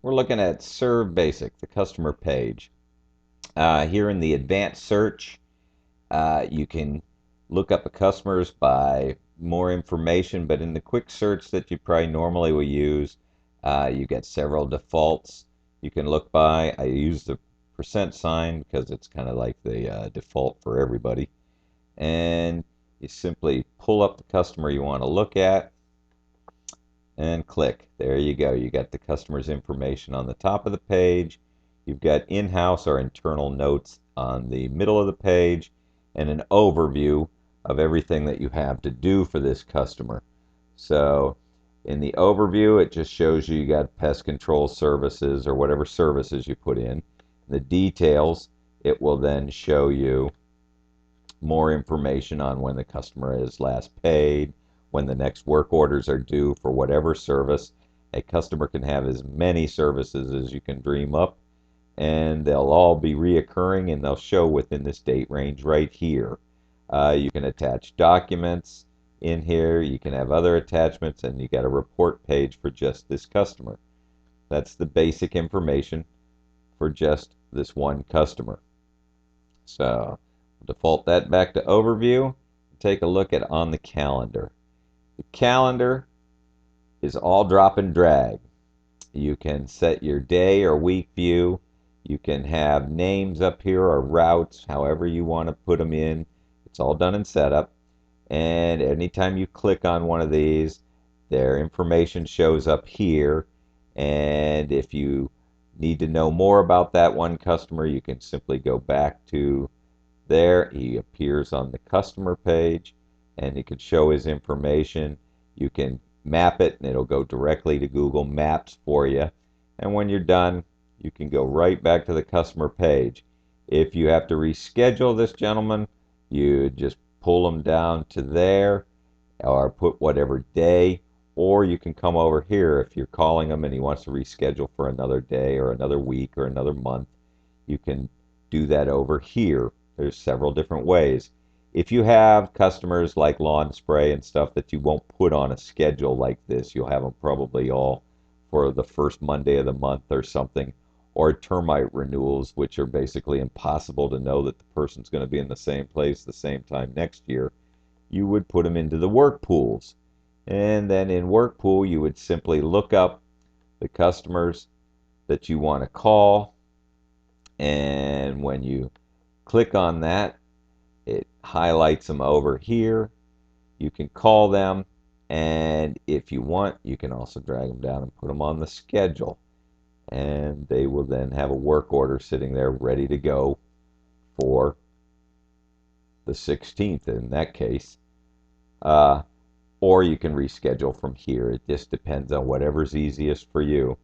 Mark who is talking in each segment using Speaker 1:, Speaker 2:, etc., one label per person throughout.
Speaker 1: We're looking at ServBasic, the customer page. Here in the advanced search, you can look up the customers by more information, but in the quick search that you probably normally will use, you get several defaults you can look by. I use the % because it's kind of like the default for everybody. And you simply pull up the customer you want to look at and click. There you go. You got the customer's information on the top of the page. You've got in-house or internal notes on the middle of the page and an overview of everything that you have to do for this customer. So in the overview, it just shows you got pest control services or whatever services you put in. The details, it will then show you more information on when the customer is last paid, when the next work orders are due for whatever service. A customer can have as many services as you can dream up, and they'll all be reoccurring, and they'll show within this date range right here. You can attach documents in here. You can have other attachments, and you got a report page for just this customer. That's the basic information for just this one customer. So default that back to overview. Take a look at on the calendar. The calendar is all drop and drag. You can set your day or week view. You can have names up here or routes, however you want to put them in. It's all done in setup. And anytime you click on one of these, their information shows up here. And if you need to know more about that one customer, you can simply go back to there. He appears on the customer page, and you can show his information. You can map it, and it'll go directly to Google Maps for you. And when you're done, you can go right back to the customer page. If you have to reschedule this gentleman, you just pull him down to there, or put whatever day, or you can come over here if you're calling him and he wants to reschedule for another day or another week or another month. You can do that over here. There's several different ways. If you have customers like lawn spray and stuff that you won't put on a schedule like this, you'll have them probably all for the first Monday of the month or something, or termite renewals, which are basically impossible to know that the person's going to be in the same place the same time next year. You would put them into the work pools. And then in work pool, you would simply look up the customers that you want to call. And when you click on that, it highlights them over here. You can call them, and if you want, you can also drag them down and put them on the schedule. And they will then have a work order sitting there ready to go for the 16th in that case. Or you can reschedule from here. It just depends on whatever's easiest for you.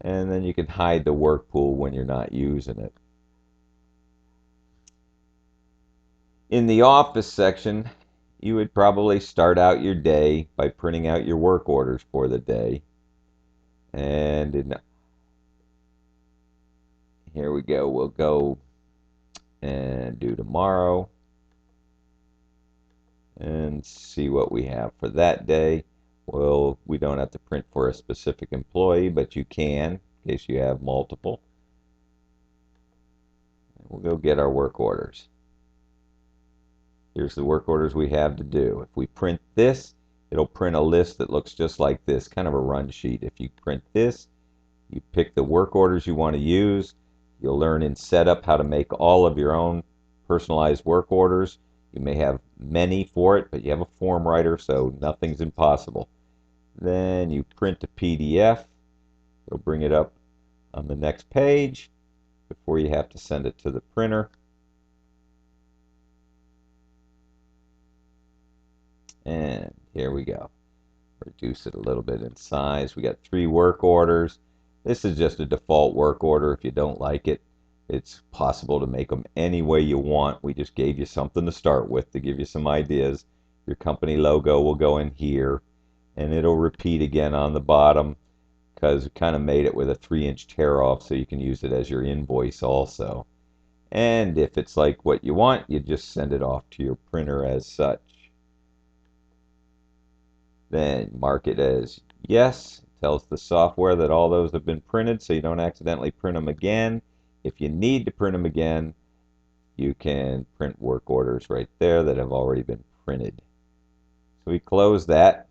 Speaker 1: And then you can hide the work pool when you're not using it. In the office section, you would probably start out your day by printing out your work orders for the day. And here we go. We'll go and do tomorrow and see what we have for that day. Well, we don't have to print for a specific employee, but you can in case you have multiple. We'll go get our work orders. Here's the work orders we have to do. If we print this, it'll print a list that looks just like this, kind of a run sheet. If you print this, you pick the work orders you want to use. You'll learn in setup how to make all of your own personalized work orders. You may have many for it, but you have a form writer, so nothing's impossible. Then you print a PDF. You'll bring it up on the next page before you have to send it to the printer. And here we go. Reduce it a little bit in size. We got 3 work orders. This is just a default work order. If you don't like it, it's possible to make them any way you want. We just gave you something to start with to give you some ideas. Your company logo will go in here, and it'll repeat again on the bottom because we kind of made it with a 3-inch tear off so you can use it as your invoice also. And if it's like what you want, you just send it off to your printer as such. Then mark it as yes. tells the software that all those have been printed so you don't accidentally print them again. If you need to print them again, you can print work orders right there that have already been printed. So we close that.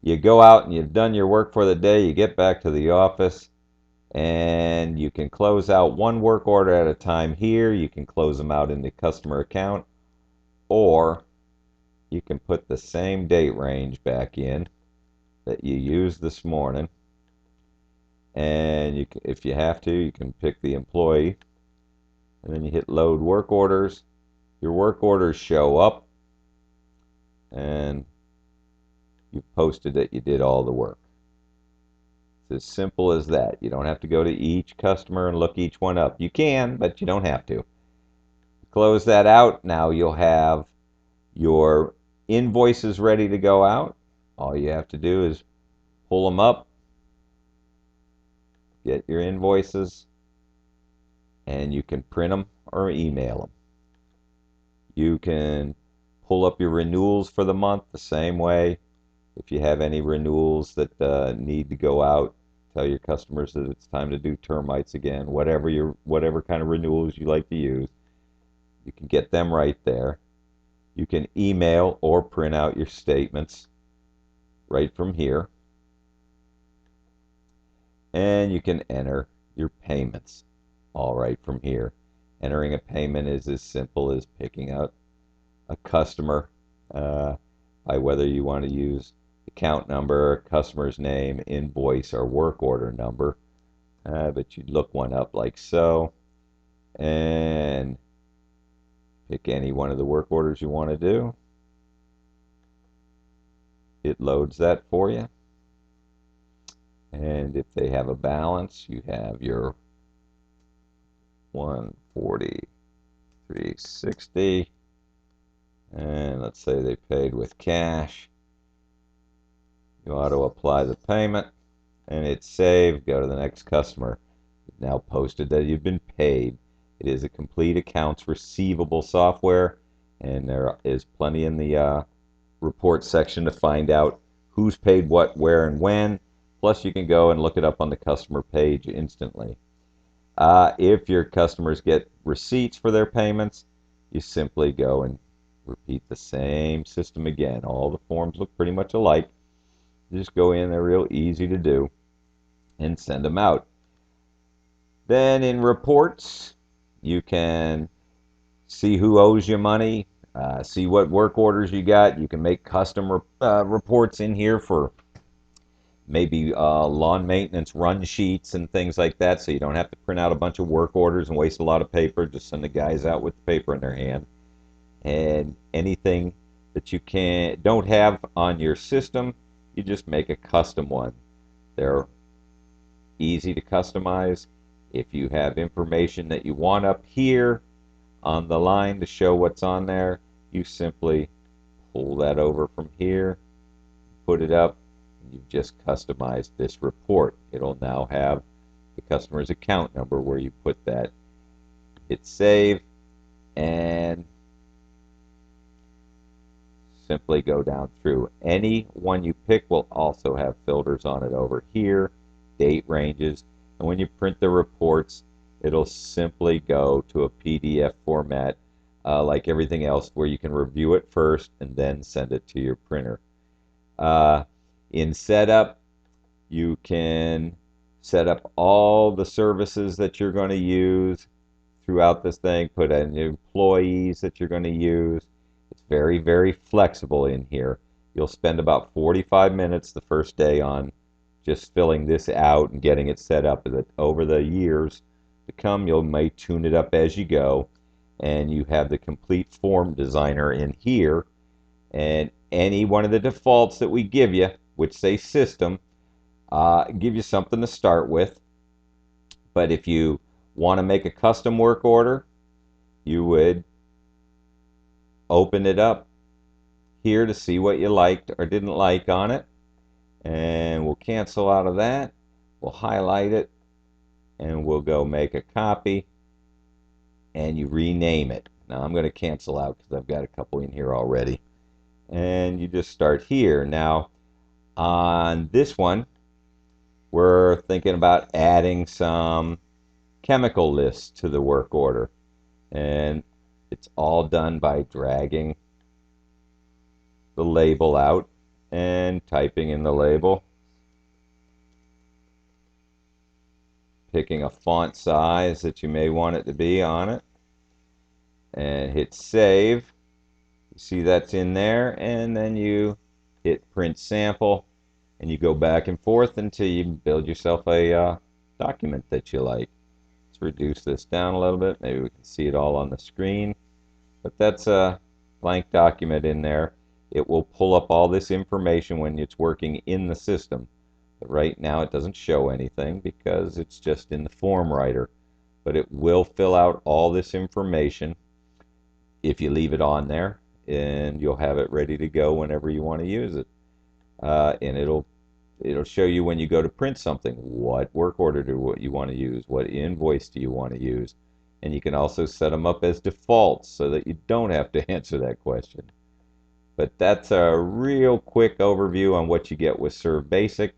Speaker 1: You go out and you've done your work for the day. You get back to the office and you can close out one work order at a time here. You can close them out in the customer account, or you can put the same date range back in that you used this morning. And if you have to, you can pick the employee, and then you hit load work orders. Your work orders show up, and you've posted that you did all the work. It's as simple as that. You don't have to go to each customer and look each one up. You can, but you don't have to. Close that out. Now you'll have your invoices ready to go out. All you have to do is pull them up, get your invoices, and you can print them or email them. You can pull up your renewals for the month the same way. If you have any renewals that need to go out, tell your customers that it's time to do termites again. Whatever kind of renewals you like to use, you can get them right there. You can email or print out your statements right from here. And you can enter your payments all right from here. Entering a payment is as simple as picking out a customer by whether you want to use account number, customer's name, invoice, or work order number. But you'd look one up like so, and pick any one of the work orders you want to do. It loads that for you. And if they have a balance, you have your 140,360, and let's say they paid with cash. You auto apply the payment, and it's saved. Go to the next customer. You've now posted that you've been paid. It is a complete accounts receivable software, and there is plenty in the report section to find out who's paid what, where, and when. Plus, you can go and look it up on the customer page instantly. If your customers get receipts for their payments, you simply go and repeat the same system again. All the forms look pretty much alike. You just go in, they're real easy to do, and send them out. Then in reports, you can see who owes you money, see what work orders you got. You can make custom reports in here for maybe lawn maintenance run sheets and things like that, so you don't have to print out a bunch of work orders and waste a lot of paper. Just send the guys out with the paper in their hand. And anything that you don't have on your system, you just make a custom one. They're easy to customize. If you have information that you want up here on the line to show what's on there, you simply pull that over from here, put it up, and you've just customized this report. It'll now have the customer's account number where you put that. Hit save, and simply go down through. Any one you pick will also have filters on it over here, date ranges, and when you print the reports, it'll simply go to a PDF format like everything else, where you can review it first and then send it to your printer. In setup, you can set up all the services that you're going to use throughout this thing, put in employees that you're going to use. It's very, very flexible in here. You'll spend about 45 minutes the first day on just filling this out and getting it set up. Over the years to come, you may tune it up as you go, and you have the complete form designer in here, and any one of the defaults that we give you, which say system, give you something to start with. But if you want to make a custom work order, you would open it up here to see what you liked or didn't like on it, and we'll cancel out of that. We'll highlight it, and we'll go make a copy, and you rename it. Now I'm going to cancel out because I've got a couple in here already, and you just start here. Now on this one, we're thinking about adding some chemical lists to the work order. And it's all done by dragging the label out and typing in the label, picking a font size that you may want it to be on it, and hit save. You see that's in there, and then you hit print sample, and you go back and forth until you build yourself a document that you like. Let's reduce this down a little bit. Maybe we can see it all on the screen. But that's a blank document in there. It will pull up all this information when it's working in the system. But right now it doesn't show anything because it's just in the form writer. But it will fill out all this information if you leave it on there, and you'll have it ready to go whenever you want to use it. And it'll show you when you go to print something, what work order do you want to use, what invoice do you want to use, and you can also set them up as defaults so that you don't have to answer that question. But that's a real quick overview on what you get with ServBasic.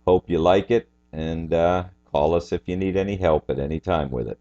Speaker 1: Hope you like it, and call us if you need any help at any time with it.